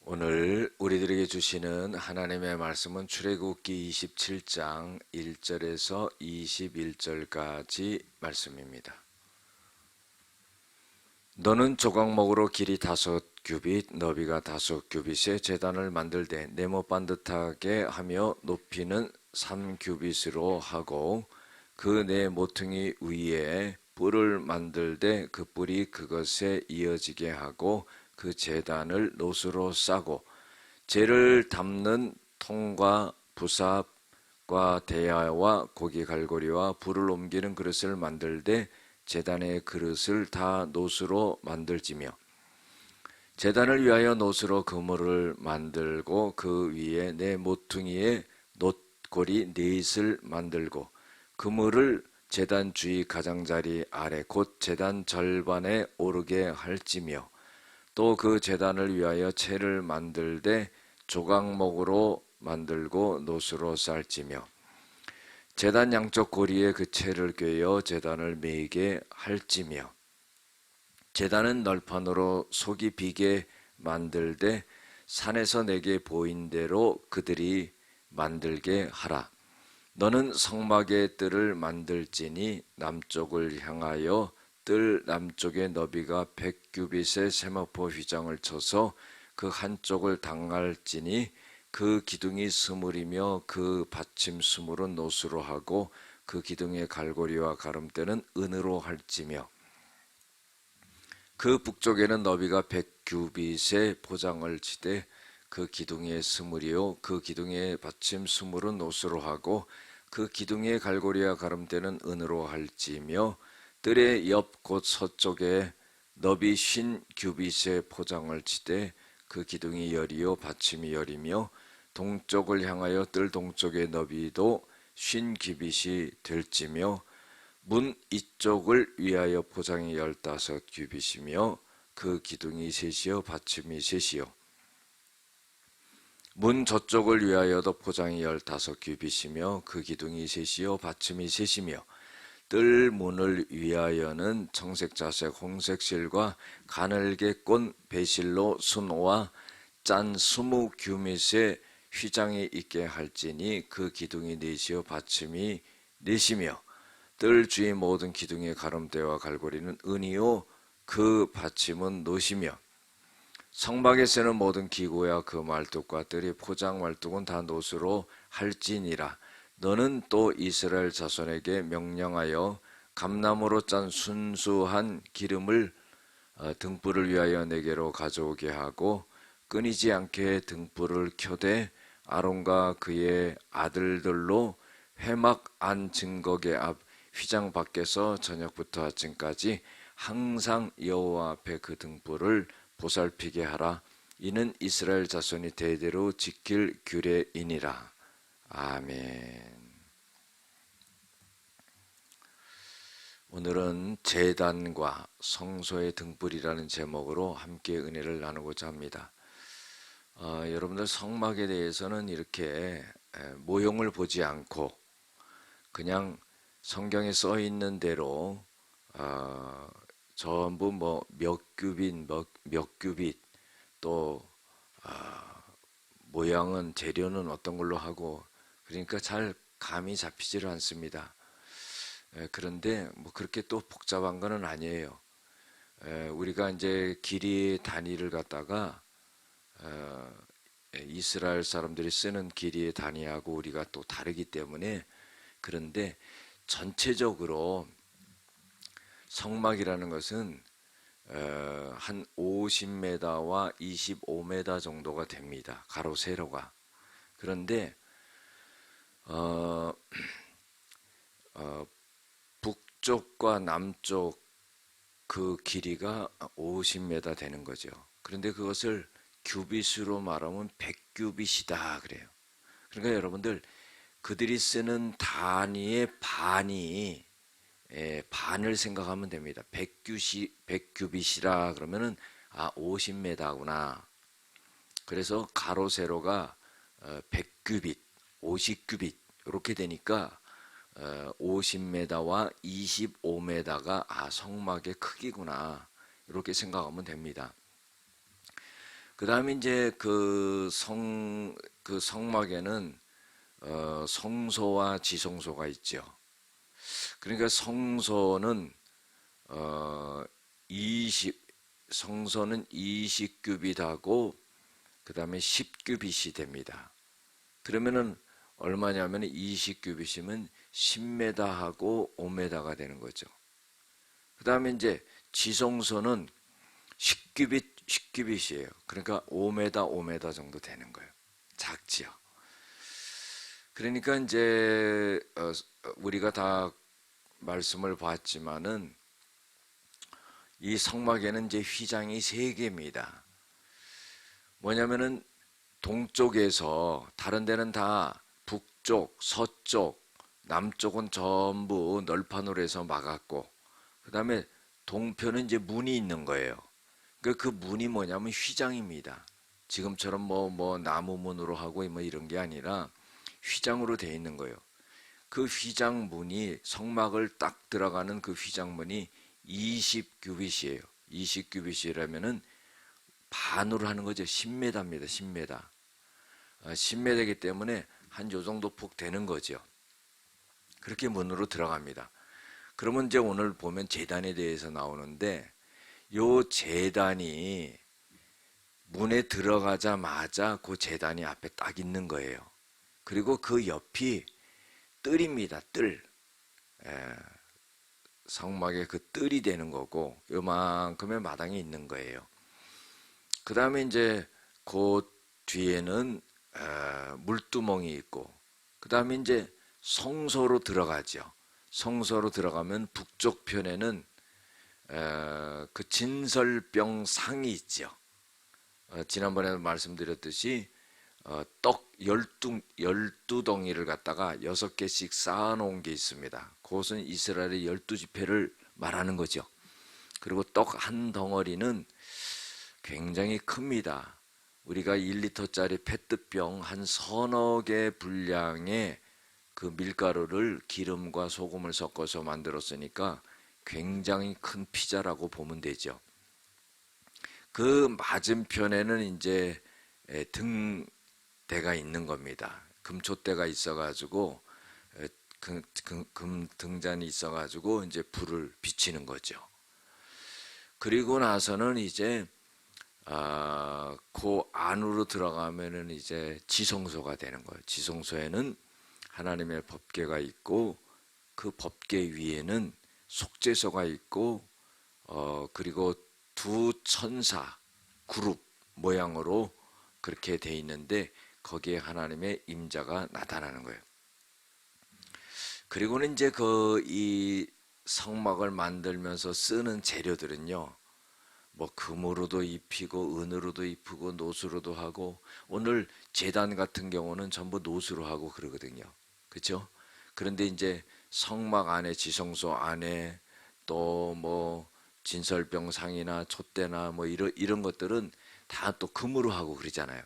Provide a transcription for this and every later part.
오늘 우리들에게 주시는 하나님의 말씀은 출애굽기 27장 1절에서 21절까지 말씀입니다. 너는 조각목으로 길이 5규빗, 너비가 5규빗의 제단을 만들되 네모 반듯하게 하며 높이는 3규빗으로 하고 그 네 모퉁이 위에 뿔을 만들되 그 뿔이 그것에 이어지게 하고 그 제단을 노수로 싸고 재를 담는 통과 부삽과 대야와 고기 갈고리와 불을 옮기는 그릇을 만들되 제단의 그릇을 다 노수로 만들지며 제단을 위하여 노수로 그물을 만들고 그 위에 네 모퉁이에 놋고리 넷을 만들고 그물을 제단 주위 가장자리 아래 곧 제단 절반에 오르게 할지며 또 그 제단을 위하여 채를 만들되 조각목으로 만들고 노수로 쌀지며 제단 양쪽 고리에 그 채를 꿰어 제단을 매게 할지며 제단은 널판으로 속이 비게 만들되 산에서 내게 보인 대로 그들이 만들게 하라. 너는 성막의 뜰을 만들지니 남쪽을 향하여 뜰 남쪽의 너비가 100규빗의 세마포 휘장을 쳐서 그 한쪽을 당할지니 그 기둥이 스물이며 그 받침 스물은 노수로 하고 그 기둥의 갈고리와 가름대는 은으로 할지며 그 북쪽에는 너비가 100규빗의 포장을 치되 그 기둥의 스물이요 그 기둥의 받침 스물은 노수로 하고 그 기둥의 갈고리와 가름대는 은으로 할지며 뜰의 옆 곧 서쪽에 너비 50규빗의 포장을 치되 그 기둥이 열이요 받침이 열이며 동쪽을 향하여 뜰 동쪽의 너비도 50규빗이 될지며 문 이쪽을 위하여 포장이 15규빗이며 그 기둥이 셋이요 받침이 셋이요 문 저쪽을 위하여도 포장이 15규빗이며 그 기둥이 셋이요 받침이 셋이며 뜰 문을 위하여는 청색 자색 홍색 실과 가늘게 꼰 배실로 순호와 짠 20규빗의 휘장이 있게 할지니 그 기둥이 넷이요 받침이 넷이며 뜰 주위 모든 기둥의 가름대와 갈고리는 은이요 그 받침은 노시며 성막에 쓰는 모든 기구야 그 말뚝과 뜰이 포장 말뚝은 다 노수로 할지니라. 너는 또 이스라엘 자손에게 명령하여 감나무로 짠 순수한 기름을 등불을 위하여 내게로 가져오게 하고 끊이지 않게 등불을 켜되 아론과 그의 아들들로 회막 안 증거계 앞 휘장 밖에서 저녁부터 아침까지 항상 여호와 앞에 그 등불을 보살피게 하라. 이는 이스라엘 자손이 대대로 지킬 규례이니라. 아멘. 오늘은 제단과 성소의 등불이라는 제목으로 함께 은혜를 나누고자 합니다. 여러분들 성막에 대해서는 이렇게 모형을 보지 않고 그냥 성경에 써 있는 대로 전부 뭐 몇 규빗, 몇 규빗 또 모양은 재료는 어떤 걸로 하고 그러니까 잘 감이 잡히지를 않습니다. 그런데 뭐 그렇게 또 복잡한 거는 아니에요. 우리가 이제 길이 단위를 갖다가 이스라엘 사람들이 쓰는 길이의 단위하고 우리가 또 다르기 때문에 그런데 전체적으로 성막이라는 것은 한 50m와 25m 정도가 됩니다. 가로 세로가. 그런데 북쪽과 남쪽 그 길이가 50m 되는 거죠. 그런데 그것을 규빗으로 말하면 100규빗이다 그래요. 그러니까 여러분들 그들이 쓰는 단위의 반이 반을 생각하면 됩니다. 100규빗이라 그러면은 50m구나. 그래서 가로 세로가 100규빗, 50규빗 이렇게 되니까 50m와 25m가 성막의 크기구나 이렇게 생각하면 됩니다. 그 다음에 이제 그 성막에는 성소와 지성소가 있죠. 그러니까 어, 20, 성소는 20규빗하고 그 다음에 10규빗이 됩니다. 그러면은 얼마냐면 20규빗이면 10m하고 5m가 되는 거죠. 그 다음에 이제 지성소는 10규빗이에요. 그러니까 5m, 5m 정도 되는 거예요. 작지요. 그러니까 이제 우리가 다 말씀을 봤지만은 이 성막에는 이제 휘장이 3개입니다. 뭐냐면은 동쪽에서 다른 데는 다 북쪽, 서쪽, 남쪽은 전부 널판으로 해서 막았고 그 다음에 동편은 이제 문이 있는 거예요. 그 문이 뭐냐면 휘장입니다. 지금처럼 뭐 나무 문으로 하고 뭐 이런 게 아니라 휘장으로 되어 있는 거예요. 그 휘장문이 성막을 딱 들어가는 그 휘장문이 20규빗이에요. 20규빗이라면은 반으로 하는 거죠. 10m입니다. 10m. 10m이기 때문에 한 요 정도 폭 되는 거죠. 그렇게 문으로 들어갑니다. 그러면 이제 오늘 보면 제단에 대해서 나오는데 요 제단이 문에 들어가자마자 그 제단이 앞에 딱 있는 거예요. 그리고 그 옆이 뜰입니다. 뜰. 성막에 그 뜰이 되는 거고 요만큼의 마당이 있는 거예요. 그 다음에 이제 그 뒤에는 물두멍이 있고 그 다음에 이제 성소로 들어가죠. 성소로 들어가면 북쪽 편에는 그 진설병 상이 있죠. 지난번에 말씀드렸듯이 떡 12덩이를 갖다가 6개씩 쌓아놓은 게 있습니다. 그것은 이스라엘의 12지파를 말하는 거죠. 그리고 떡 한 덩어리는 굉장히 큽니다. 우리가 1리터짜리 페트병 한 서너 개 분량의 그 밀가루를 기름과 소금을 섞어서 만들었으니까 굉장히 큰 피자라고 보면 되죠. 그 맞은편에는 이제 등대가 있는 겁니다. 금촛대가 있어가지고 등잔이 있어가지고 이제 불을 비치는 거죠. 그리고 나서는 이제 그 안으로 들어가면은 이제 지성소가 되는 거예요. 지성소에는 하나님의 법궤가 있고 그 법궤 위에는 속죄소가 있고 그리고 두 천사 그룹 모양으로 그렇게 돼 있는데 거기에 하나님의 임자가 나타나는 거예요. 그리고는 이제 이 성막을 만들면서 쓰는 재료들은요. 뭐 금으로도 입히고 은으로도 입히고 노수로도 하고 오늘 제단 같은 경우는 전부 노수로 하고 그러거든요. 그렇죠? 그런데 이제 성막 안에 지성소 안에 또 뭐 진설병상이나 촛대나 뭐 이런 것들은 다 또 금으로 하고 그러잖아요.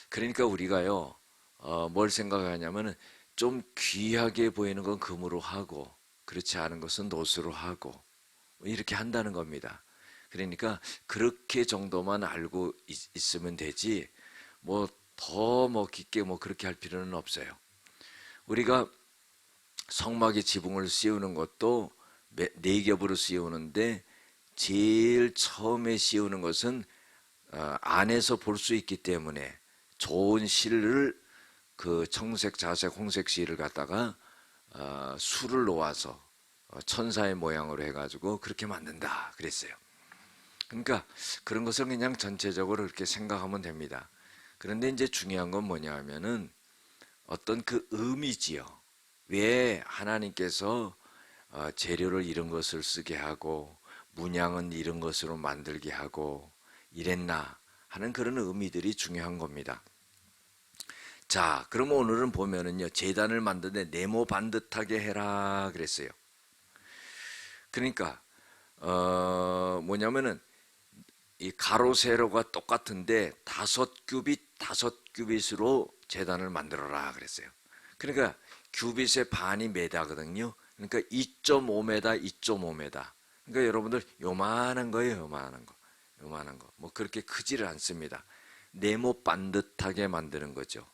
그러니까 우리가요 뭘 생각하냐면은 좀 귀하게 보이는 건 금으로 하고 그렇지 않은 것은 노수로 하고 이렇게 한다는 겁니다. 그러니까 그렇게 정도만 알고 있으면 되지 뭐 더 뭐 깊게 뭐 그렇게 할 필요는 없어요. 우리가 성막에 지붕을 씌우는 것도 4겹으로 씌우는데 제일 처음에 씌우는 것은 안에서 볼 수 있기 때문에 좋은 실을 그 청색, 자색, 홍색 실을 갖다가 수를 놓아서 천사의 모양으로 해가지고 그렇게 만든다 그랬어요. 그러니까 그런 것을 그냥 전체적으로 이렇게 생각하면 됩니다. 그런데 이제 중요한 건 뭐냐 하면은 어떤 그 의미지요. 왜 하나님께서 재료를 이런 것을 쓰게 하고 문양은 이런 것으로 만들게 하고 이랬나 하는 그런 의미들이 중요한 겁니다. 자, 그럼 오늘은 보면은요, 제단을 만드는데 네모 반듯하게 해라 그랬어요. 그러니까 뭐냐면은 이 가로 세로가 똑같은데 5규빗으로 제단을 만들어라 그랬어요. 그러니까 규빗의 반이 메다거든요. 그러니까 2.5m, 2.5m. 그러니까 여러분들 요만한 거예요, 요만한 거. 요만한 거. 뭐 그렇게 크지를 않습니다. 네모 반듯하게 만드는 거죠.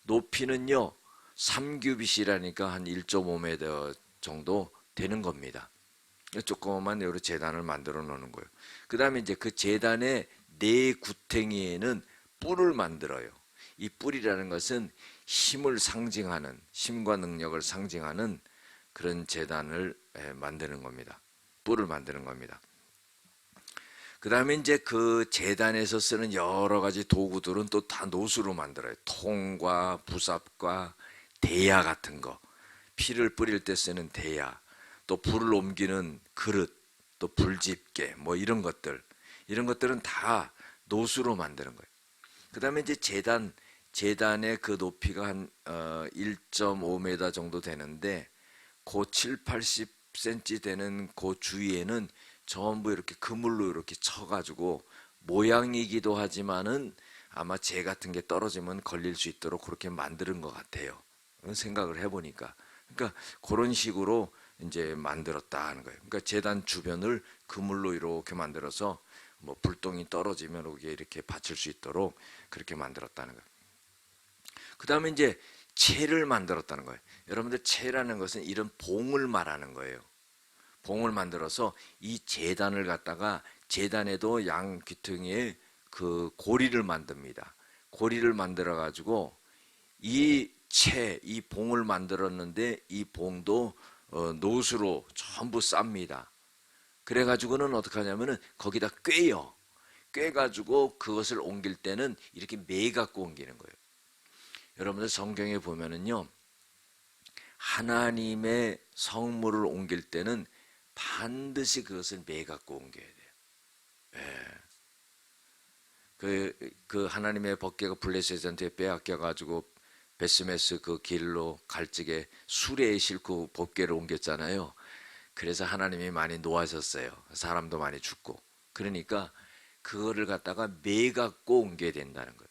높이는요 3규빗이라니까 한 1.5m 정도 되는 겁니다. 조그만 요런 제단을 만들어 놓는 거예요. 그 다음에 이제 그 제단의 네 구탱이에는 뿔을 만들어요. 이 뿔이라는 것은 힘을 상징하는, 힘과 능력을 상징하는 그런 제단을 만드는 겁니다. 뿔을 만드는 겁니다. 그 다음에 이제 그 제단에서 쓰는 여러 가지 도구들은 또 다 노수로 만들어요. 통과 부삽과 대야 같은 거, 피를 뿌릴 때 쓰는 대야, 또 불을 옮기는 그릇, 또 불집게 뭐 이런 것들은 다 노수로 만드는 거예요. 그 다음에 이제 제단의 그 높이가 한 1.5m 정도 되는데 그 7, 80cm 되는 그 주위에는 전부 이렇게 그물로 이렇게 쳐가지고 모양이기도 하지만은 아마 재 같은 게 떨어지면 걸릴 수 있도록 그렇게 만드는 것 같아요. 생각을 해보니까. 그러니까 그런 식으로 이제 만들었다 하는 거예요. 그러니까 제단 주변을 그물로 이렇게 만들어서 뭐 불똥이 떨어지면 여기에 이렇게 받칠 수 있도록 그렇게 만들었다는 거예요. 그 다음에 이제 채를 만들었다는 거예요. 여러분들 채라는 것은 이런 봉을 말하는 거예요. 봉을 만들어서 이 제단을 갖다가 제단에도 양 귀퉁이에 그 고리를 만듭니다. 고리를 만들어 가지고 이 봉을 만들었는데 이 봉도 노수로 전부 쌉니다. 그래 가지고는 어떻게 하냐면은 거기다 꿰요. 꿰 가지고 그것을 옮길 때는 이렇게 매 갖고 옮기는 거예요. 여러분들 성경에 보면은요. 하나님의 성물을 옮길 때는 반드시 그것을 매 갖고 옮겨야 돼요. 예. 그 하나님의 법궤가 블레셋한테 빼앗겨 가지고 베스메스 그 길로 갈직에 수레에 싣고 법궤를 옮겼잖아요. 그래서 하나님이 많이 노하셨어요. 사람도 많이 죽고. 그러니까 그거를 갖다가 매 갖고 옮겨야 된다는 거예요.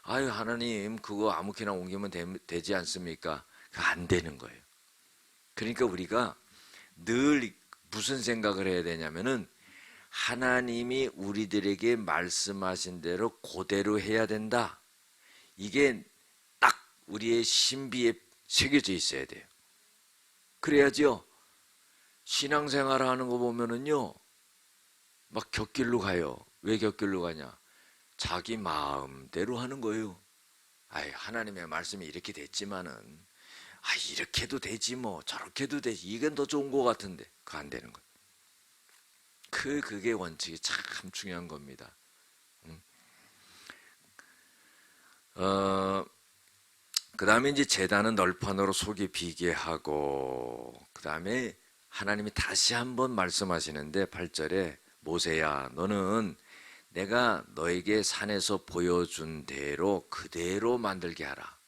아유 하나님 그거 아무렇게나 옮기면 되지 않습니까? 안 되는 거예요. 그러니까 우리가 늘 무슨 생각을 해야 되냐면은 하나님이 우리들에게 말씀하신 대로 그대로 해야 된다. 이게 딱 우리의 신비에 새겨져 있어야 돼요. 그래야지요. 신앙생활 하는 거 보면은요. 막 곁길로 가요. 왜 곁길로 가냐? 자기 마음대로 하는 거예요. 아이, 하나님의 말씀이 이렇게 됐지만은 이렇게 해도 되지 뭐 저렇게 해도 되지 이건 더 좋은 거 같은데 그거 안 되는 거예요. 그게 원칙이 참 중요한 겁니다. 그 다음에 이제 제단은 널판으로 속이 비게 하고 그 다음에 하나님이 다시 한번 말씀하시는데 8절에 모세야 너는 내가 너에게 산에서 보여준 대로 그대로 만들게 하라.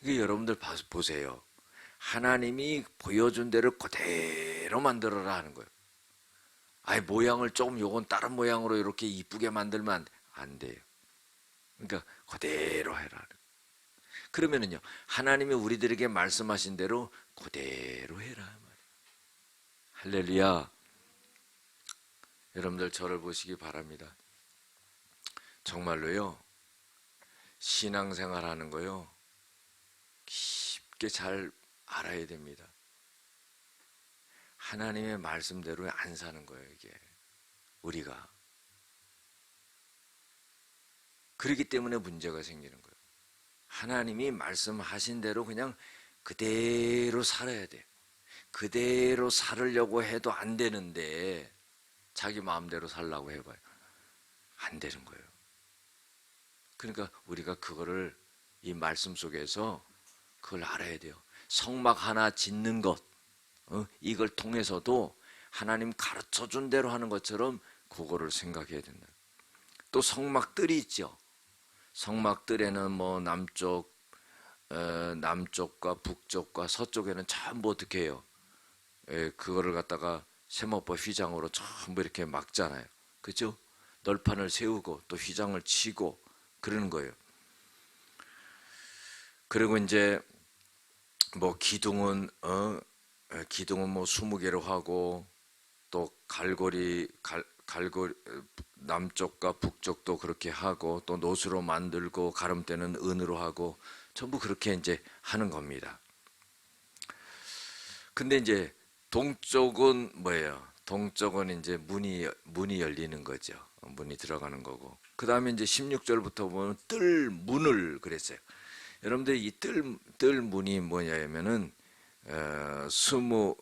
이게 여러분들 보세요. 하나님이 보여준 대로 그대로 만들어라 하는 거예요. 모양을 조금 요건 다른 모양으로 이렇게 이쁘게 만들면 안 돼요. 그러니까 그대로 해라. 그러면은요. 하나님이 우리들에게 말씀하신 대로 그대로 해라. 할렐루야. 여러분들 저를 보시기 바랍니다. 정말로요. 신앙생활 하는 거요. 깊게 잘 알아야 됩니다. 하나님의 말씀대로 안 사는 거예요, 이게. 우리가. 그렇기 때문에 문제가 생기는 거예요. 하나님이 말씀하신 대로 그냥 그대로 살아야 돼요. 그대로 살으려고 해도 안 되는데 자기 마음대로 살라고 해봐요. 안 되는 거예요. 그러니까 우리가 그거를 이 말씀 속에서 그걸 알아야 돼요. 성막 하나 짓는 것 이걸 통해서도 하나님 가르쳐준 대로 하는 것처럼 그거를 생각해야 된다. 또 성막들이 있죠. 성막들에는 뭐 남쪽과 북쪽과 서쪽에는 전부 어떻게 해요? 그거를 갖다가 세모법 휘장으로 전부 이렇게 막잖아요. 그죠? 널판을 세우고 또 휘장을 치고 그러는 거예요. 그리고 이제 뭐 기둥은 뭐 20개로 하고 또 갈고리 갈고 남쪽과 북쪽도 그렇게 하고 또 노수로 만들고 가름대는 은으로 하고 전부 그렇게 이제 하는 겁니다. 근데 이제 동쪽은 뭐예요? 동쪽은 이제 문이 열리는 거죠. 문이 들어가는 거고. 그 다음에 이제 16절부터 보면 뜰 문을 그랬어요. 여러분들 이 뜰 문이 뭐냐면은 스무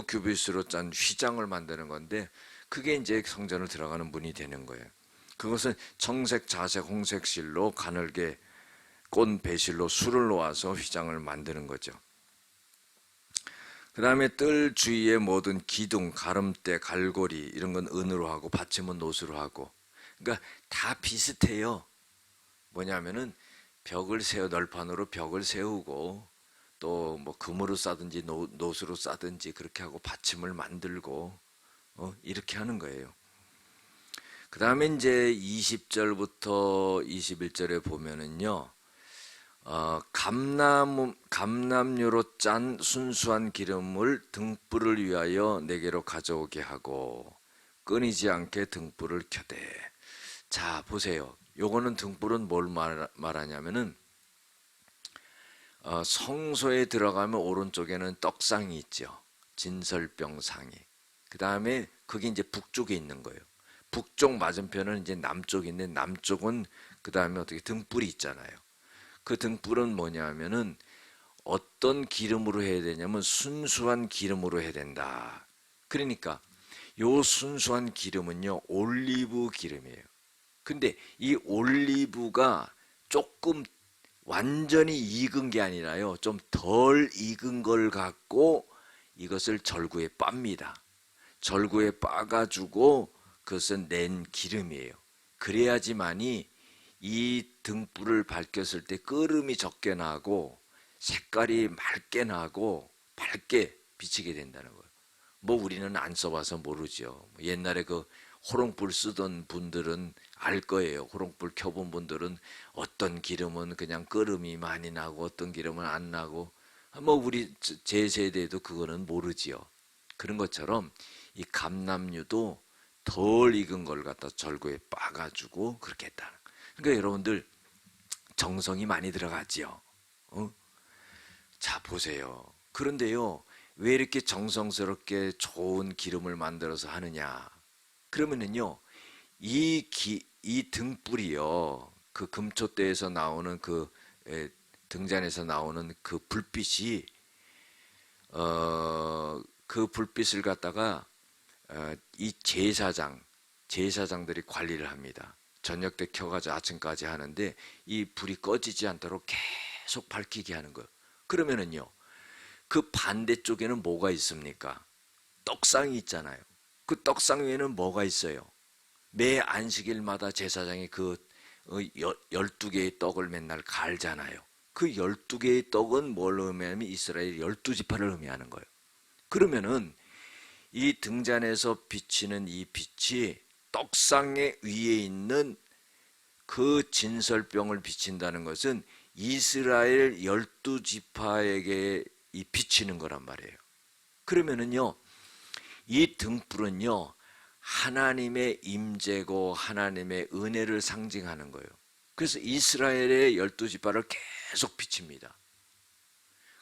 규빗으로 짠 휘장을 만드는 건데 그게 이제 성전을 들어가는 문이 되는 거예요. 그것은 청색, 자색, 홍색 실로 가늘게 꼰 배실로 술을 놓아서 휘장을 만드는 거죠. 그 다음에 뜰 주위의 모든 기둥, 가름대, 갈고리 이런 건 은으로 하고 받침은 노수로 하고, 그러니까 다 비슷해요. 뭐냐면은 널판으로 벽을 세우고 또 뭐 금으로 싸든지 노수로 싸든지 그렇게 하고 받침을 만들고 이렇게 하는 거예요. 그 다음에 이제 20절부터 21절에 보면은요, 감람유로 짠 순수한 기름을 등불을 위하여 내게로 가져오게 하고 끊이지 않게 등불을 켜되. 자, 보세요. 요거는 등불은 뭘 말하냐면은 성소에 들어가면 오른쪽에는 떡상이 있죠. 진설병상이. 그 다음에 그게 이제 북쪽에 있는 거예요. 북쪽 맞은편은 이제 남쪽인데 남쪽은 그 다음에 어떻게 등불이 있잖아요. 그 등불은 뭐냐면은 어떤 기름으로 해야 되냐면 순수한 기름으로 해야 된다. 그러니까 요 순수한 기름은요 올리브 기름이에요. 근데 이 올리브가 조금 완전히 익은 게 아니라요 좀 덜 익은 걸 갖고 이것을 절구에 빱니다. 절구에 빻아주고 그것은 낸 기름이에요. 그래야지만이 이 등불을 밝혔을 때 끄름이 적게 나고 색깔이 맑게 나고 밝게 비치게 된다는 거예요. 뭐 우리는 안 써봐서 모르죠. 옛날에 그 호롱불 쓰던 분들은 알 거예요. 호롱불 켜본 분들은 어떤 기름은 그냥 끄름이 많이 나고 어떤 기름은 안 나고 뭐 우리 제 세대도 그거는 모르지요. 그런 것처럼 이 감람유도 덜 익은 걸 갖다 절구에 빻아주고 그렇게 했다. 그러니까 여러분들 정성이 많이 들어가지요. 자, 보세요. 그런데요, 왜 이렇게 정성스럽게 좋은 기름을 만들어서 하느냐? 그러면은요, 이 등불이요, 그 금초대에서 나오는 등잔에서 나오는 그 불빛이, 그 불빛을 갖다가, 이 제사장들이 관리를 합니다. 저녁 때 켜가지고 아침까지 하는데 이 불이 꺼지지 않도록 계속 밝히게 하는 거예요. 그러면은요, 그 반대쪽에는 뭐가 있습니까? 떡상이 있잖아요. 그 떡상 위에는 뭐가 있어요? 매 안식일마다 제사장이 그 12개의 떡을 맨날 갈잖아요. 그 12개의 떡은 뭘 의미하냐면 이스라엘 12지파를 의미하는 거예요. 그러면은 이 등잔에서 비치는 이 빛이 떡상의 위에 있는 그 진설병을 비친다는 것은 이스라엘 12지파에게 이 비치는 거란 말이에요. 그러면은요, 이 등불은요, 하나님의 임재고 하나님의 은혜를 상징하는 거예요. 그래서 이스라엘의 12지파를 계속 비칩니다.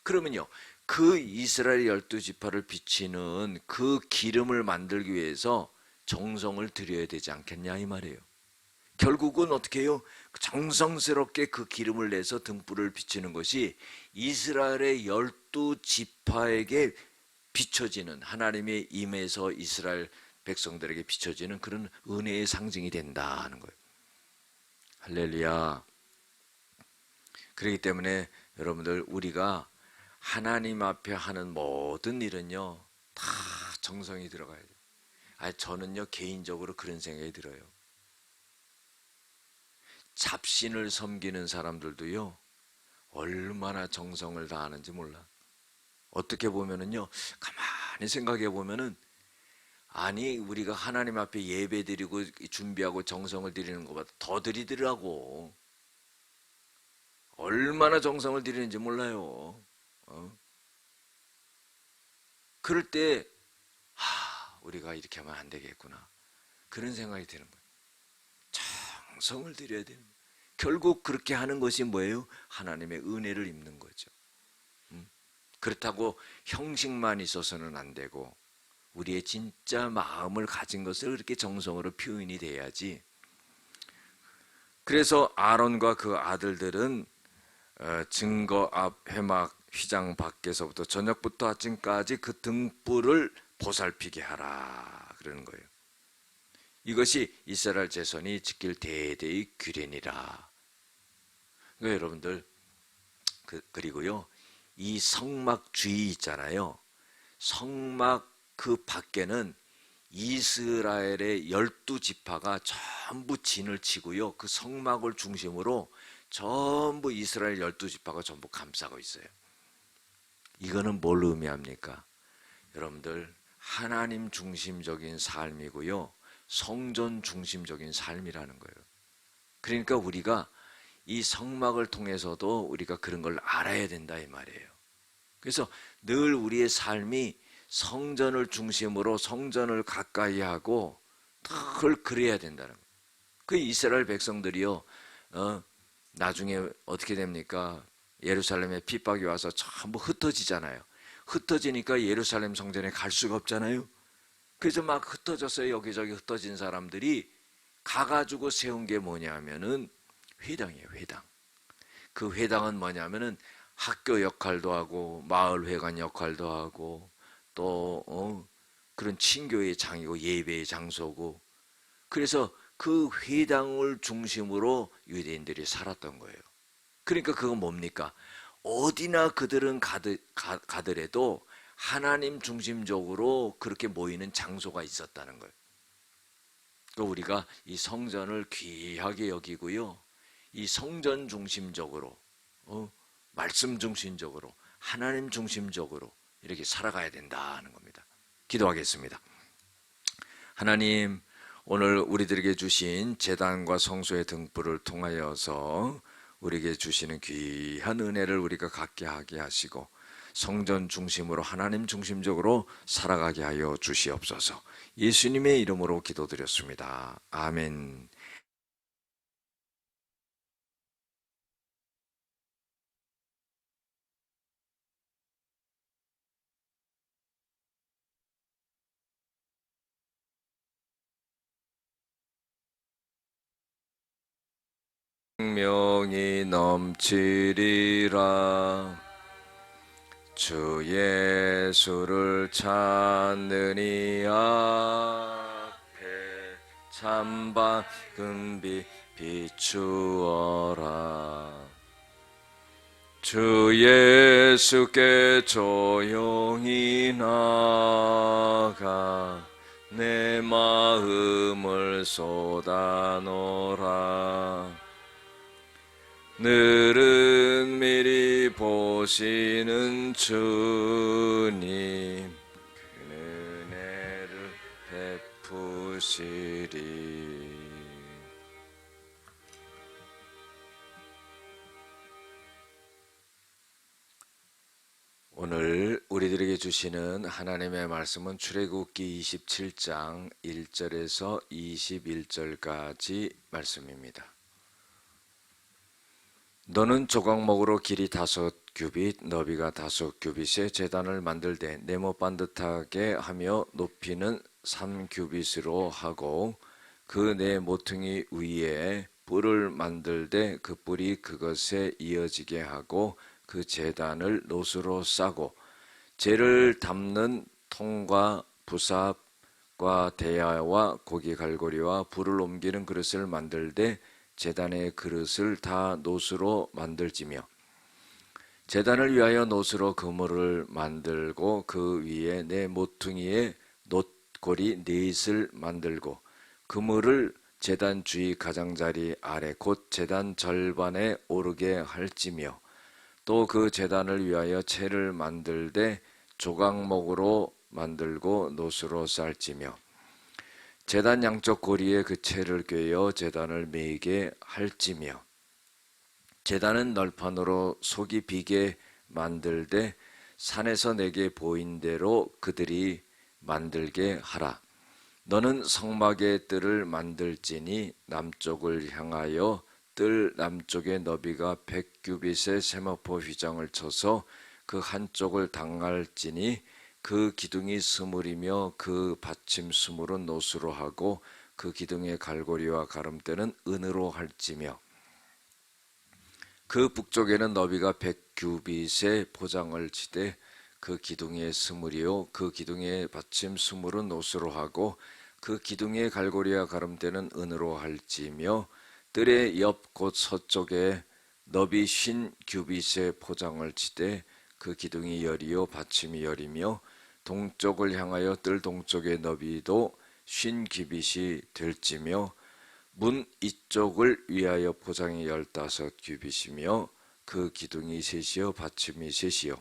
그러면요, 그 이스라엘 12지파를 비치는 그 기름을 만들기 위해서 정성을 들여야 되지 않겠냐 이 말이에요. 결국은 어떻게 해요? 정성스럽게 그 기름을 내서 등불을 비치는 것이 이스라엘의 12지파에게 비춰지는 하나님의 임에서 이스라엘 백성들에게 비춰지는 그런 은혜의 상징이 된다 하는 거예요. 할렐루야. 그렇기 때문에 여러분들 우리가 하나님 앞에 하는 모든 일은요 다 정성이 들어가야 돼요. 저는요 개인적으로 그런 생각이 들어요. 잡신을 섬기는 사람들도요 얼마나 정성을 다하는지 몰라. 어떻게 보면은요 가만히 생각해 보면은 아니 우리가 하나님 앞에 예배 드리고 준비하고 정성을 드리는 것보다 더 드리더라고. 얼마나 정성을 드리는지 몰라요. 그럴 때 우리가 이렇게 하면 안 되겠구나. 그런 생각이 드는 거예요. 정성을 들여야 되는 거예요. 결국 그렇게 하는 것이 뭐예요? 하나님의 은혜를 입는 거죠. 그렇다고 형식만 있어서는 안 되고 우리의 진짜 마음을 가진 것을 그렇게 정성으로 표현이 돼야지. 그래서 아론과 그 아들들은 증거 앞 회막 휘장 밖에서부터 저녁부터 아침까지 그 등불을 보살피게 하라 그러는 거예요. 이것이 이스라엘 자손이 지킬 대대의 규례니라. 그러니까 여러분들 그리고요, 이 성막 주위 있잖아요. 성막 그 밖에는 이스라엘의 12지파가 전부 진을 치고요, 그 성막을 중심으로 전부 이스라엘 12지파가 전부 감싸고 있어요. 이거는 뭘 의미합니까? 여러분들, 하나님 중심적인 삶이고요, 성전 중심적인 삶이라는 거예요. 그러니까 우리가 이 성막을 통해서도 우리가 그런 걸 알아야 된다 이 말이에요. 그래서 늘 우리의 삶이 성전을 중심으로 성전을 가까이 하고 늘 그래야 된다는 거예요. 그 이스라엘 백성들이요, 나중에 어떻게 됩니까? 예루살렘에 핍박이 와서 전부 흩어지잖아요. 흩어지니까 예루살렘 성전에 갈 수가 없잖아요. 그래서 막 흩어졌어요. 여기저기 흩어진 사람들이 가가지고 세운 게 뭐냐면은 회당이에요. 회당. 그 회당은 뭐냐면은 학교 역할도 하고 마을 회관 역할도 하고 또 그런 친교의 장이고 예배의 장소고, 그래서 그 회당을 중심으로 유대인들이 살았던 거예요. 그러니까 그건 뭡니까? 어디나 그들은 가더라도 하나님 중심적으로 그렇게 모이는 장소가 있었다는 거예요. 그러니까 우리가 이 성전을 귀하게 여기고요, 이 성전 중심적으로, 말씀 중심적으로, 하나님 중심적으로 이렇게 살아가야 된다는 겁니다. 기도하겠습니다. 하나님, 오늘 우리들에게 주신 제단과 성소의 등불을 통하여서 우리에게 주시는 귀한 은혜를 우리가 갖게 하게 하시고 성전 중심으로 하나님 중심적으로 살아가게 하여 주시옵소서. 예수님의 이름으로 기도드렸습니다. 아멘. 생명이 넘치리라. 주 예수를 찾느니 앞에 찬 금빛 비추어라. 주 예수께 조용히 나가 내 마음을 쏟아놓으라. 늘은 미리 보시는 주님, 그 은혜를 베푸시리. 오늘 우리들에게 주시는 하나님의 말씀은 출애굽기 27장 1절에서 21절까지 말씀입니다. 너는 조각목으로 길이 5규빗, 너비가 5규빗의 제단을 만들되 네모 반듯하게 하며 높이는 3규빗으로 하고 그 네 모퉁이 위에 뿔을 만들되 그 뿔이 그것에 이어지게 하고 그 제단을 노수로 싸고 재를 담는 통과 부삽과 대야와 고기 갈고리와 불을 옮기는 그릇을 만들되 제단의 그릇을 다 노수로 만들지며 제단을 위하여 노수로 그물을 만들고 그 위에 네 모퉁이에 놋고리 넷을 만들고 그물을 제단 주위 가장자리 아래 곧 제단 절반에 오르게 할지며 또 그 제단을 위하여 채를 만들되 조각목으로 만들고 노수로 쌀지며 제단 양쪽 고리에 그 채를 꿰어 제단을 메이게 할지며 제단은 널판으로 속이 비게 만들되 산에서 내게 보인 대로 그들이 만들게 하라. 너는 성막의 뜰을 만들지니 남쪽을 향하여 뜰 남쪽의 너비가 100규빗의 세마포 휘장을 쳐서 그 한쪽을 당할지니 그 기둥이 스물이며 그 받침 스물은 노수로 하고 그 기둥의 갈고리와 가름대는 은으로 할지며 그 북쪽에는 너비가 100규빗의 포장을 치되 그 기둥의 스물이요 그 기둥의 받침 스물은 노수로 하고 그 기둥의 갈고리와 가름대는 은으로 할지며 뜰의 옆 곧 서쪽에 너비 50규빗의 포장을 치되 그 기둥이 열이요 받침이 열이며 동쪽을 향하여 뜰 동쪽의 너비도 50규빗이 될지며 문 이쪽을 위하여 포장이 15규빗이며 그 기둥이 셋이요 받침이 셋이요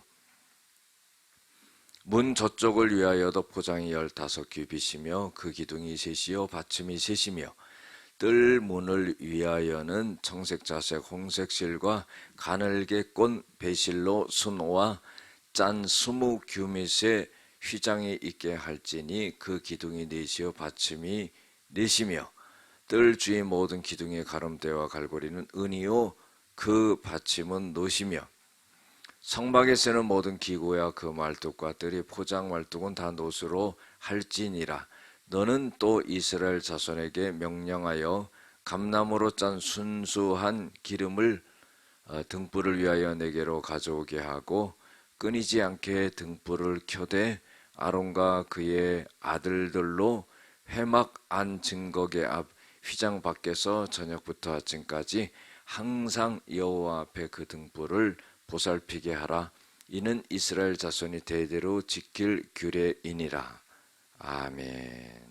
문 저쪽을 위하여도 포장이 15규빗이며 그 기둥이 셋이요 받침이 셋이며 뜰 문을 위하여는 청색 자색 홍색 실과 가늘게 꼰 배실로 순호와 짠 20규빗의 휘장이 있게 할지니 그 기둥이 넷이요 받침이 넷이며 뜰 주의 모든 기둥의 가름대와 갈고리는 은이요 그 받침은 노시며 성막에 쓰는 모든 기구야 그 말뚝과 뜰이 포장 말뚝은 다 노수로 할지니라. 너는 또 이스라엘 자손에게 명령하여 감나무로 짠 순수한 기름을 등불을 위하여 내게로 가져오게 하고 끊이지 않게 등불을 켜되 아론과 그의 아들들로 회막 안 증거계 앞 휘장 밖에서 저녁부터 아침까지 항상 여호와 앞에 그 등불을 보살피게 하라. 이는 이스라엘 자손이 대대로 지킬 규례이니라. 아멘.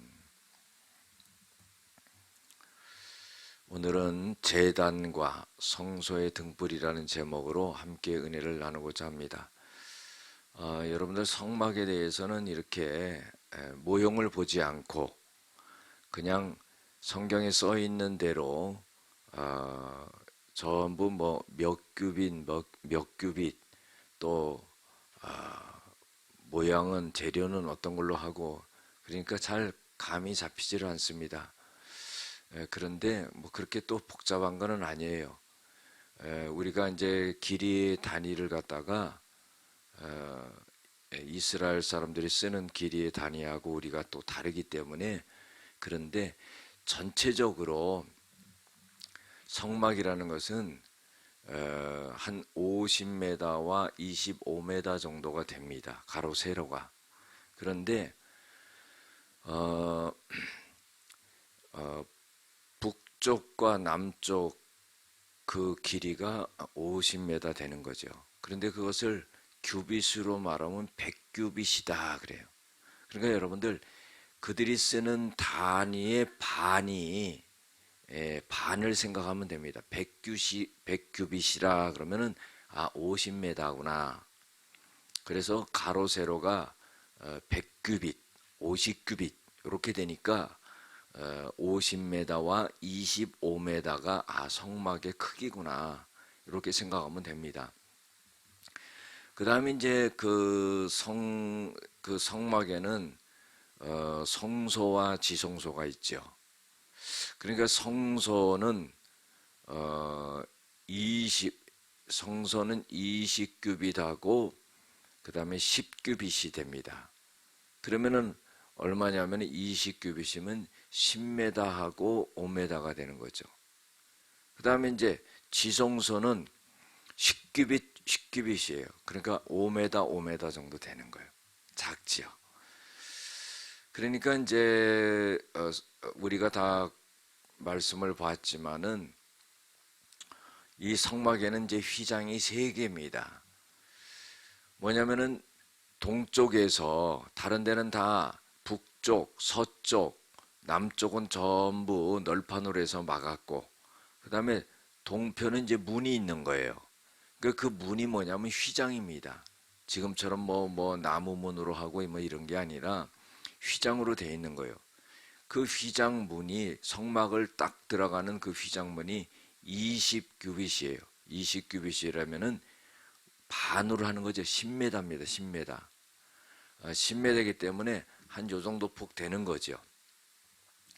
오늘은 제단과 성소의 등불이라는 제목으로 함께 은혜를 나누고자 합니다. 여러분들 성막에 대해서는 이렇게 모형을 보지 않고 그냥 성경에 써 있는 대로 전부 뭐 몇 규빗 또 모양은 재료는 어떤 걸로 하고 그러니까 잘 감이 잡히지를 않습니다. 그런데 뭐 그렇게 또 복잡한 거는 아니에요. 우리가 이제 길이 단위를 갖다가 이스라엘 사람들이 쓰는 길이의 단위하고 우리가 또 다르기 때문에 그런데 전체적으로 성막이라는 것은 한 50m와 25m 정도가 됩니다. 가로 세로가. 그런데 북쪽과 남쪽 그 길이가 50m 되는 거죠. 그런데 그것을 규빗으로 말하면 100규빗이다 그래요. 그러니까 여러분들 그들이 쓰는 단위의 반을 생각하면 됩니다. 100규빗이라 그러면은 50m구나. 그래서 가로 세로가 100규빗, 50규빗 이렇게 되니까 50m와 25m가 성막의 크기구나. 이렇게 생각하면 됩니다. 그 다음에 이제 그 성막에는 성소와 지성소가 있죠. 그러니까 성소는 20규빗하고 그 다음에 10규빗이 됩니다. 그러면은 얼마냐면 20규빗이면 10m하고 5m가 되는 거죠. 그 다음에 이제 지성소는 10규빗이에요. 그러니까 5m 정도 되는 거예요. 작지요. 그러니까 이제 우리가 다 말씀을 봤지만은 이 성막에는 이제 휘장이 3개입니다. 뭐냐면은 동쪽에서 다른 데는 다 북쪽, 서쪽, 남쪽은 전부 널판으로 해서 막았고 그 다음에 동편은 이제 문이 있는 거예요. 그 문이 뭐냐면 휘장입니다. 지금처럼 뭐 나무 문으로 하고 뭐 이런 게 아니라 휘장으로 되어 있는 거예요. 그 휘장문이 성막을 딱 들어가는 그 휘장문이 20규빗이에요. 20규빗이라면은 반으로 하는 거죠. 10m입니다. 10m. 10m이기 때문에 한 요 정도 폭 되는 거죠.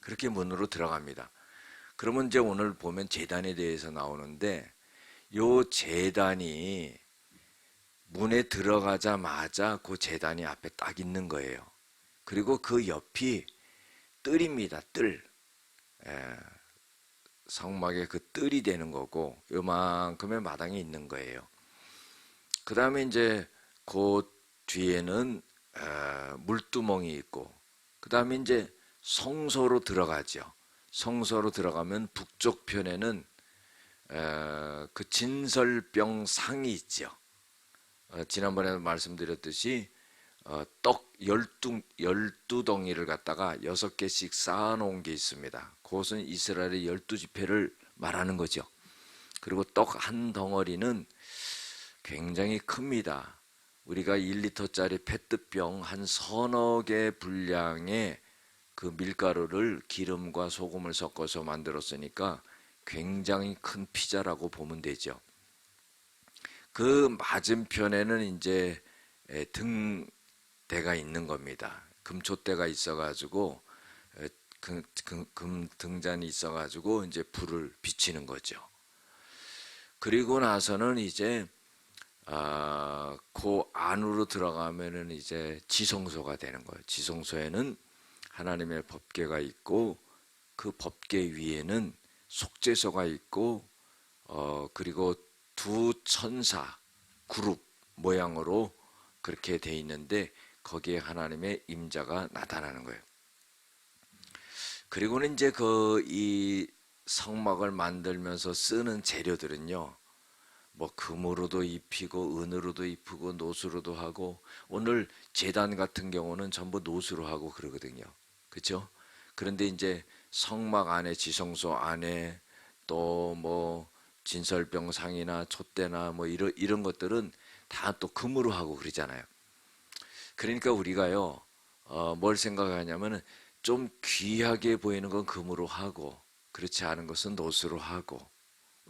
그렇게 문으로 들어갑니다. 그러면 이제 오늘 보면 제단에 대해서 나오는데 요 제단이 문에 들어가자마자 그 제단이 앞에 딱 있는 거예요. 그리고 그 옆이 뜰입니다. 뜰. 예, 성막에 그 뜰이 되는 거고 요만큼의 마당이 있는 거예요. 그 다음에 이제 그 뒤에는 물두멍이 있고 그 다음에 이제 성소로 들어가죠. 성소로 들어가면 북쪽 편에는 그 진설병 상이 있죠. 지난번에 말씀드렸듯이 떡 12덩이를 갖다가 6개씩 쌓아놓은 게 있습니다. 그것은 이스라엘의 12지파를 말하는 거죠. 그리고 떡 한 덩어리는 굉장히 큽니다. 우리가 1리터짜리 페트병 한 서너 개 분량의 그 밀가루를 기름과 소금을 섞어서 만들었으니까 굉장히 큰 피자라고 보면 되죠. 그 맞은편에는 이제 등대가 있는 겁니다. 금초대가 있어가지고 등잔이 있어가지고 이제 불을 비치는 거죠. 그리고 나서는 이제 그 안으로 들어가면은 이제 지성소가 되는 거예요. 지성소에는 하나님의 법궤가 있고 그 법궤 위에는 속죄소가 있고 그리고 두 천사 그룹 모양으로 그렇게 돼 있는데 거기에 하나님의 임자가 나타나는 거예요. 그리고는 이제 이 성막을 만들면서 쓰는 재료들은요. 뭐 금으로도 입히고 은으로도 입히고 노수로도 하고 오늘 제단 같은 경우는 전부 노수로 하고 그러거든요. 그렇죠? 그런데 이제 성막 안에 지성소 안에 또 뭐 진설병상이나 촛대나 뭐 이런 것들은 다 또 금으로 하고 그러잖아요. 그러니까 우리가요 뭘 생각하냐면은 좀 귀하게 보이는 건 금으로 하고 그렇지 않은 것은 노수로 하고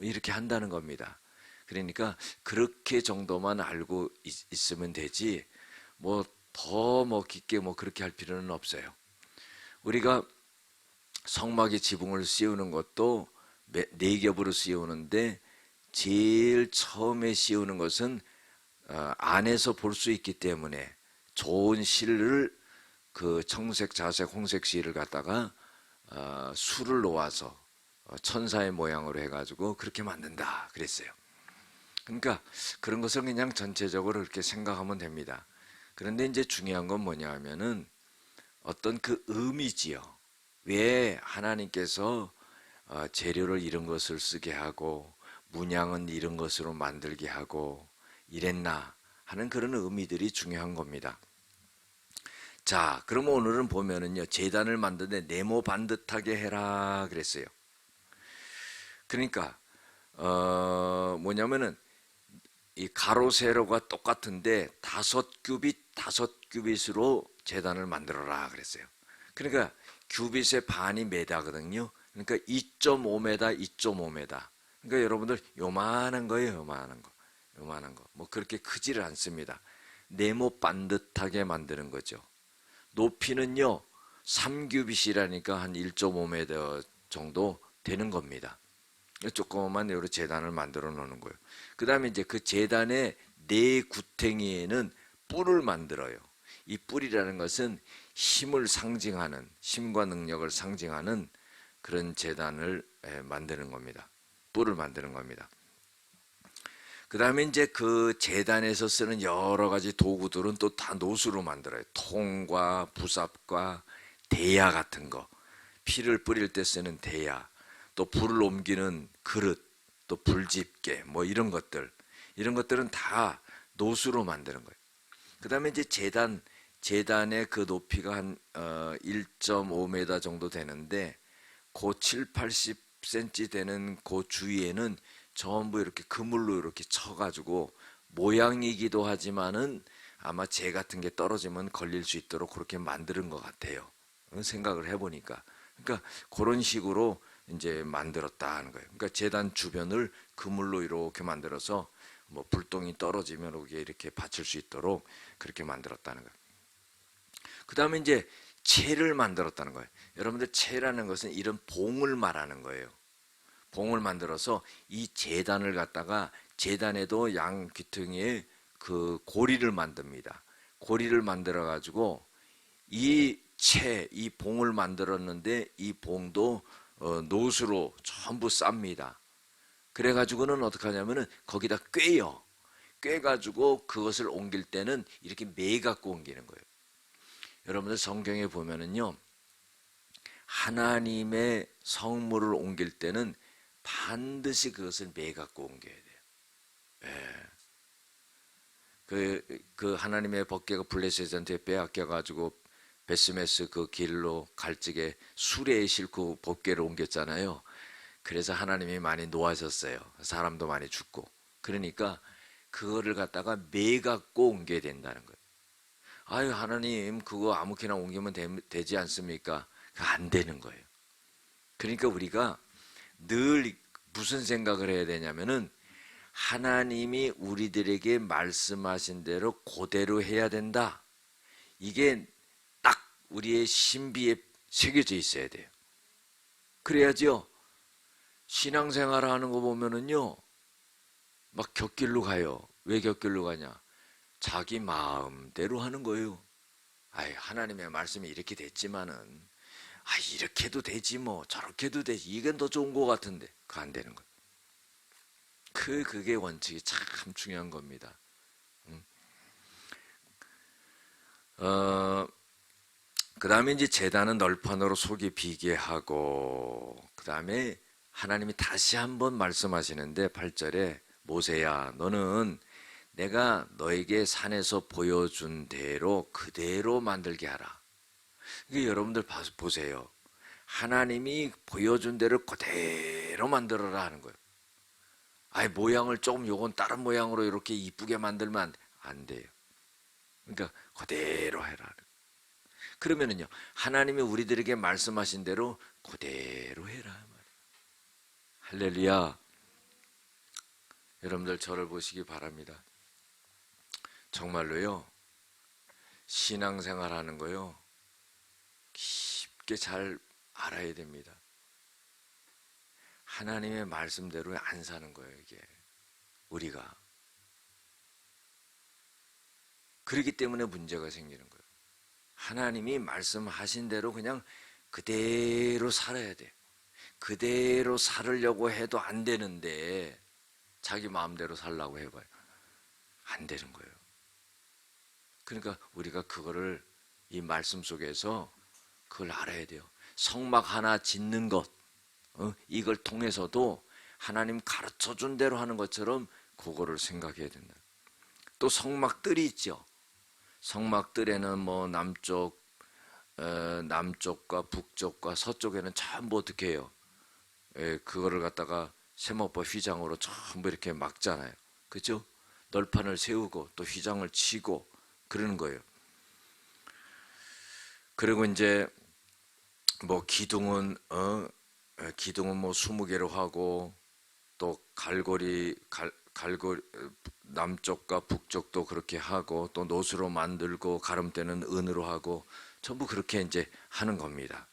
이렇게 한다는 겁니다. 그러니까 그렇게 정도만 알고 있으면 되지 뭐 더 뭐 깊게 뭐 그렇게 할 필요는 없어요. 우리가 성막의 지붕을 씌우는 것도 네 겹으로 씌우는데 제일 처음에 씌우는 것은 안에서 볼 수 있기 때문에 좋은 실을 그 청색, 자색, 홍색 실을 갖다가 수를 놓아서 천사의 모양으로 해가지고 그렇게 만든다 그랬어요. 그러니까 그런 것을 그냥 전체적으로 그렇게 생각하면 됩니다. 그런데 이제 중요한 건 뭐냐 하면은 어떤 그 의미지요. 왜 하나님께서 재료를 이런 것을 쓰게 하고 문양은 이런 것으로 만들게 하고 이랬나 하는 그런 의미들이 중요한 겁니다. 자, 그러면 오늘은 보면은요, 제단을 만드는데 네모 반듯하게 해라 그랬어요. 그러니까 뭐냐면은 이 가로 세로가 똑같은데 5규빗으로 제단을 만들어라 그랬어요. 그러니까 규빗의 반이 메다거든요. 그러니까 2.5m, 2.5m. 그러니까 여러분들 요만한 거예요, 요만한 거. 요만한 거. 뭐 그렇게 크지를 않습니다. 네모 반듯하게 만드는 거죠. 높이는요, 3규빗이라니까 한 1.5m 정도 되는 겁니다. 조그만 요런 재단을 만들어 놓는 거예요. 그 다음에 이제 그 재단의 네 구탱이에는 뿔을 만들어요. 이 뿔이라는 것은 힘을 상징하는, 힘과 능력을 상징하는 그런 재단을 만드는 겁니다. 뿔을 만드는 겁니다. 그 다음에 이제 그 재단에서 쓰는 여러 가지 도구들은 또 다 노수로 만들어요. 통과, 부삽과 대야 같은 거. 피를 뿌릴 때 쓰는 대야. 또 불을 옮기는 그릇, 또 불집게, 뭐 이런 것들. 이런 것들은 다 노수로 만드는 거예요. 그 다음에 이제 재단의 그 높이가 한 1.5m 정도 되는데, 그 7, 80cm 되는 그 주위에는 전부 이렇게 그물로 이렇게 쳐가지고 모양이기도 하지만은 아마 재 같은 게 떨어지면 걸릴 수 있도록 그렇게 만드는 것 같아요. 생각을 해보니까. 그러니까 그런 식으로 이제 만들었다 하는 거예요. 그러니까 재단 주변을 그물로 이렇게 만들어서 뭐 불똥이 떨어지면 이렇게 받칠 수 있도록 그렇게 만들었다는 거예요. 그 다음에 이제 채를 만들었다는 거예요. 여러분들 채라는 것은 이런 봉을 말하는 거예요. 봉을 만들어서 이 제단을 갖다가 제단에도 양 귀퉁이에 그 고리를 만듭니다. 고리를 만들어 가지고 이 채, 이 봉을 만들었는데 이 봉도 노수로 전부 쌉니다. 그래 가지고는 어떻게 하냐면은 거기다 꿰요. 꿰 가지고 그것을 옮길 때는 이렇게 매 갖고 옮기는 거예요. 여러분들 성경에 보면은요, 하나님의 성물을 옮길 때는 반드시 그것을 매 갖고 옮겨야 돼요. 예. 그 하나님의 법궤가 블레셋한테 빼앗겨 가지고 베스메스 그 길로 갈 적에 수레에 싣고 법궤를 옮겼잖아요. 그래서 하나님이 많이 노하셨어요. 사람도 많이 죽고. 그러니까 그거를 갖다가 매 갖고 옮겨야 된다는 거예요. 아유, 하나님 그거 아무렇게나 옮기면 되지 않습니까? 안 되는 거예요. 그러니까 우리가 늘 무슨 생각을 해야 되냐면은 하나님이 우리들에게 말씀하신 대로 그대로 해야 된다. 이게 딱 우리의 신비에 새겨져 있어야 돼요. 그래야죠. 신앙생활 하는 거 보면은요, 막 곁길로 가요. 왜 곁길로 가냐? 자기 마음대로 하는 거예요. 아이, 하나님의 말씀이 이렇게 됐지만은, 아, 이렇게 해도 되지 뭐, 저렇게 해도 되지. 이건 더 좋은 거 같은데. 그거 안 되는 거예요. 그게 원칙이 참 중요한 겁니다. 그 다음에 이제 제단은 널판으로 속이 비게 하고, 그 다음에 하나님이 다시 한번 말씀하시는데 8절에 모세야, 너는 내가 너에게 산에서 보여준 대로 그대로 만들게 하라. 이게 여러분들 보세요. 하나님이 보여준 대로 그대로 만들어라 하는 거예요. 아예 모양을 조금 요건 다른 모양으로 이렇게 이쁘게 만들면 안 돼요. 그러니까 그대로 해라. 그러면은요, 하나님이 우리들에게 말씀하신 대로 그대로 해라 말이에요. 할렐루야. 여러분들 저를 보시기 바랍니다. 정말로요, 신앙생활 하는 거요, 깊게 잘 알아야 됩니다. 하나님의 말씀대로 안 사는 거예요, 이게. 우리가. 그렇기 때문에 문제가 생기는 거예요. 하나님이 말씀하신 대로 그냥 그대로 살아야 돼. 그대로 살으려고 해도 안 되는데 자기 마음대로 살라고 해봐요. 안 되는 거예요. 그러니까 우리가 그거를 이 말씀 속에서 그걸 알아야 돼요. 성막 하나 짓는 것, 이걸 통해서도 하나님 가르쳐준 대로 하는 것처럼 그거를 생각해야 된다. 또 성막들이 있죠. 성막들에는 뭐 남쪽과 북쪽과 서쪽에는 전부 어떻게 해요? 그거를 갖다가 세모포 휘장으로 전부 이렇게 막잖아요. 그죠? 널판을 세우고 또 휘장을 치고 그러는 거예요. 그리고 이제 뭐 기둥은 뭐 20개로 하고 또 갈고리 남쪽과 북쪽도 그렇게 하고 또 노수로 만들고 가름대는 은으로 하고 전부 그렇게 이제 하는 겁니다.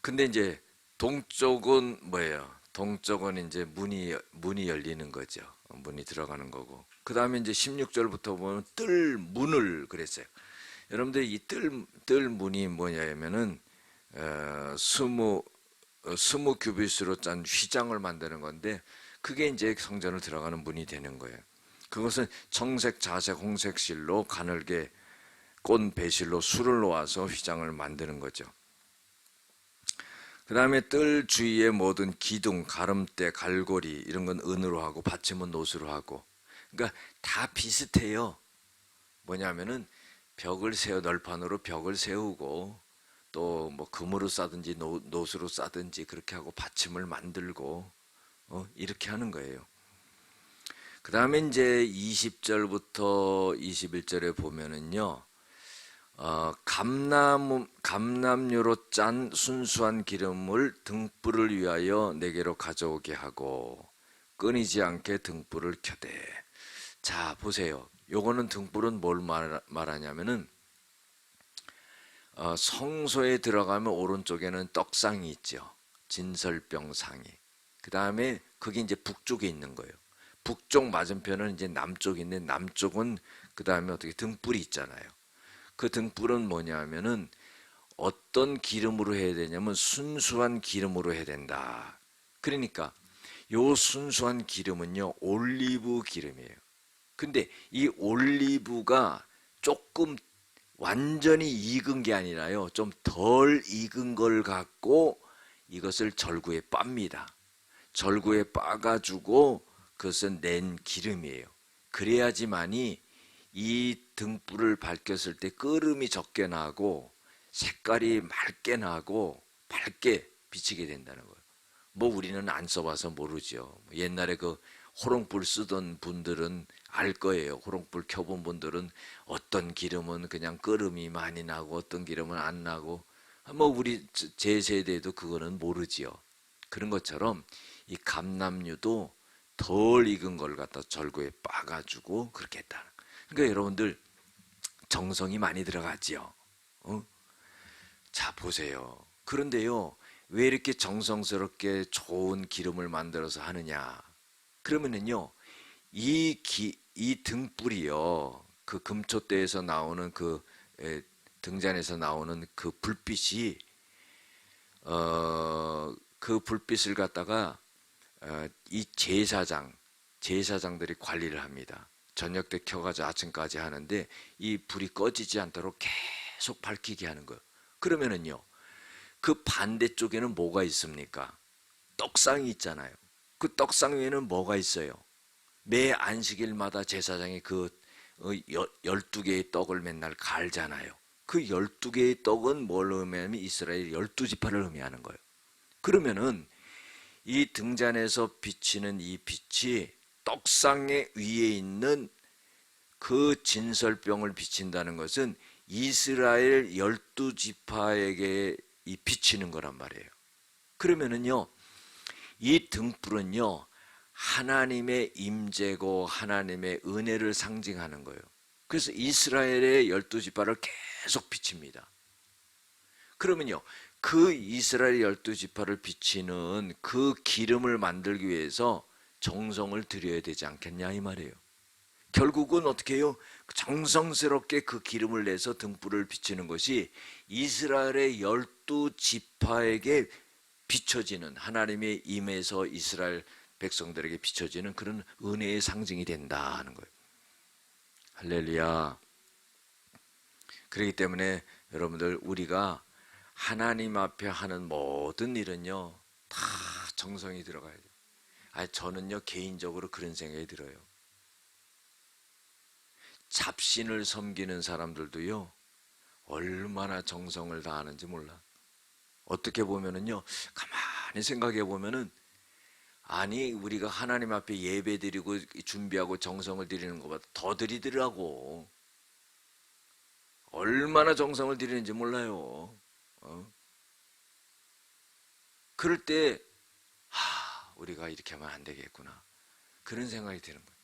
근데 이제 동쪽은 뭐예요? 동쪽은 이제 문이 열리는 거죠. 문이 들어가는 거고. 그 다음에 이제 16절부터 보면 뜰 문을 그랬어요. 여러분들 이 뜰 문이 뭐냐면은 20 규빗으로 짠 휘장을 만드는 건데 그게 이제 성전을 들어가는 문이 되는 거예요. 그것은 청색, 자색, 홍색 실로 가늘게 꼰 배실로 술을 놓아서 휘장을 만드는 거죠. 그 다음에 뜰 주위의 모든 기둥, 가름대, 갈고리 이런 건 은으로 하고 받침은 노수로 하고, 그러니까 다 비슷해요. 뭐냐면은 널판으로 벽을 세우고 또 뭐 금으로 싸든지 노수로 싸든지 그렇게 하고 받침을 만들고 이렇게 하는 거예요. 그 다음에 이제 20절부터 21절에 보면은요, 감람유로 짠 순수한 기름을 등불을 위하여 내게로 가져오게 하고 끊이지 않게 등불을 켜대. 자, 보세요. 요거는 등불은 뭘 말하냐면은 성소에 들어가면 오른쪽에는 떡상이 있죠. 진설병상이. 그 다음에 그게 이제 북쪽에 있는 거예요. 북쪽 맞은편은 이제 남쪽에 있는데, 남쪽은 그 다음에 어떻게 등불이 있잖아요. 그 등불은 뭐냐면은 어떤 기름으로 해야 되냐면 순수한 기름으로 해야 된다. 그러니까 요 순수한 기름은요, 올리브 기름이에요. 근데 이 올리브가 조금 완전히 익은 게 아니라요, 좀 덜 익은 걸 갖고 이것을 절구에 빱니다. 절구에 빻아가지고 그것은 낸 기름이에요. 그래야지만이 이 등불을 밝혔을 때 끓음이 적게 나고 색깔이 맑게 나고 밝게 비치게 된다는 거예요. 뭐 우리는 안 써봐서 모르죠. 옛날에 그 호롱불 쓰던 분들은 알 거예요. 호롱불 켜본 분들은 어떤 기름은 그냥 끓음이 많이 나고 어떤 기름은 안 나고, 뭐 우리 제 세대도 그거는 모르지요. 그런 것처럼 이 감람류도 덜 익은 걸 갖다 절구에 빻아가지고 그렇게 했다. 그러니까 여러분들 정성이 많이 들어가지요. 자, 보세요. 그런데요, 왜 이렇게 정성스럽게 좋은 기름을 만들어서 하느냐? 그러면은요, 이 등불이요, 그 금초대에서 나오는 등잔에서 나오는 그 불빛이, 그 불빛을 갖다가 이 제사장들이 관리를 합니다. 저녁 때 켜가지고 아침까지 하는데 이 불이 꺼지지 않도록 계속 밝히게 하는 거예요. 그러면은요, 그 반대쪽에는 뭐가 있습니까? 떡상이 있잖아요. 그 떡상 위에는 뭐가 있어요? 매 안식일마다 제사장이 그 12개의 떡을 맨날 갈잖아요. 그 12개의 떡은 뭘 의미하면 이스라엘 12지파를 의미하는 거예요. 그러면은 이 등잔에서 비치는 이 빛이 떡상의 위에 있는 그 진설병을 비친다는 것은 이스라엘 12지파에게 이 비치는 거란 말이에요. 그러면은요, 이 등불은요, 하나님의 임재고 하나님의 은혜를 상징하는 거예요. 그래서 이스라엘의 12지파를 계속 비칩니다. 그러면요, 그 이스라엘 12지파를 비치는 그 기름을 만들기 위해서 정성을 들여야 되지 않겠냐 이 말이에요. 결국은 어떻게 해요? 정성스럽게 그 기름을 내서 등불을 비치는 것이 이스라엘의 12지파에게 비춰지는, 하나님의 임에서 이스라엘 백성들에게 비춰지는 그런 은혜의 상징이 된다 하는 거예요. 할렐루야. 그렇기 때문에 여러분들, 우리가 하나님 앞에 하는 모든 일은요, 다 정성이 들어가야 돼요. 저는요, 개인적으로 그런 생각이 들어요. 잡신을 섬기는 사람들도요, 얼마나 정성을 다하는지 몰라. 어떻게 보면은요, 가만히 생각해 보면은, 아니, 우리가 하나님 앞에 예배 드리고 준비하고 정성을 드리는 것보다 더 드리더라고. 얼마나 정성을 드리는지 몰라요. 그럴 때, 우리가 이렇게 하면 안 되겠구나, 그런 생각이 드는 거예요.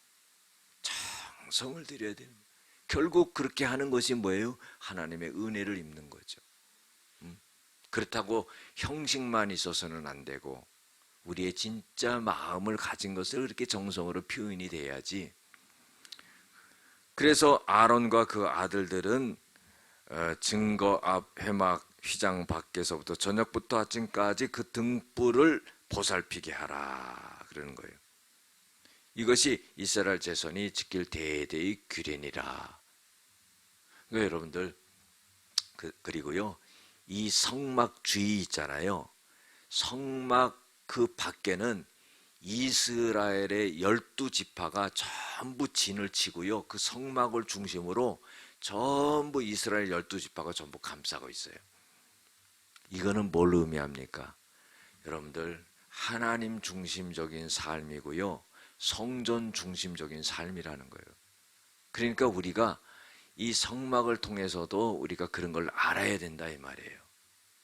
정성을 드려야 되는 거예요. 결국 그렇게 하는 것이 뭐예요? 하나님의 은혜를 입는 거죠. 그렇다고 형식만 있어서는 안 되고, 우리의 진짜 마음을 가진 것을 그렇게 정성으로 표현이 돼야지. 그래서 아론과 그 아들들은 증거 앞 회막 휘장 밖에서부터 저녁부터 아침까지 그 등불을 보살피게 하라 그러는 거예요. 이것이 이스라엘 자손이 지킬 대대의 규례니라. 그러니까 여러분들, 그리고요, 이 성막 주위 있잖아요. 성막 그 밖에는 이스라엘의 12지파가 전부 진을 치고요, 그 성막을 중심으로 전부 이스라엘 12지파가 전부 감싸고 있어요. 이거는 뭘 의미합니까? 여러분들, 하나님 중심적인 삶이고요, 성전 중심적인 삶이라는 거예요. 그러니까 우리가 이 성막을 통해서도 우리가 그런 걸 알아야 된다 이 말이에요.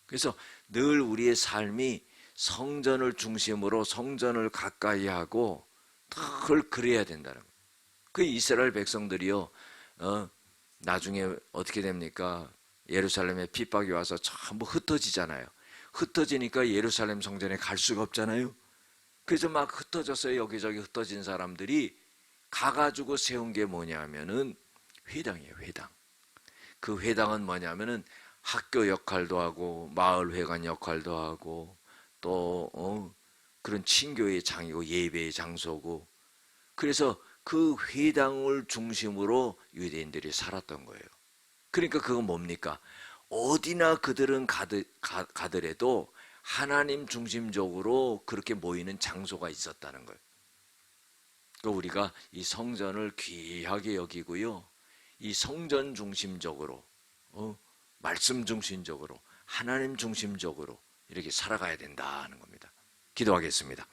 그래서 늘 우리의 삶이 성전을 중심으로 성전을 가까이 하고 늘 그래야 된다는 거예요. 그 이스라엘 백성들이요, 나중에 어떻게 됩니까? 예루살렘에 핍박이 와서 전부 흩어지잖아요. 흩어지니까 예루살렘 성전에 갈 수가 없잖아요. 그래서 막 흩어져서 여기저기 흩어진 사람들이 가가지고 세운 게 뭐냐면은 회당이에요, 회당. 그 회당은 뭐냐면은 학교 역할도 하고 마을 회관 역할도 하고 또 그런 친교의 장이고 예배의 장소고, 그래서 그 회당을 중심으로 유대인들이 살았던 거예요. 그러니까 그건 뭡니까? 어디나 그들은 가더라도 하나님 중심적으로 그렇게 모이는 장소가 있었다는 거예요. 그러니까 우리가 이 성전을 귀하게 여기고요, 이 성전 중심적으로, 말씀 중심적으로, 하나님 중심적으로 이렇게 살아가야 된다는 겁니다. 기도하겠습니다.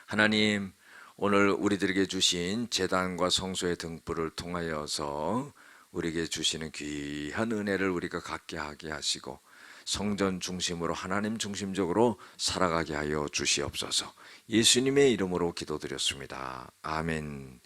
하나님, 오늘 우리들에게 주신 제단과 성소의 등불을 통하여서 우리에게 주시는 귀한 은혜를 우리가 갖게 하게 하시고 성전 중심으로 하나님 중심적으로 살아가게 하여 주시옵소서. 예수님의 이름으로 기도드렸습니다. 아멘.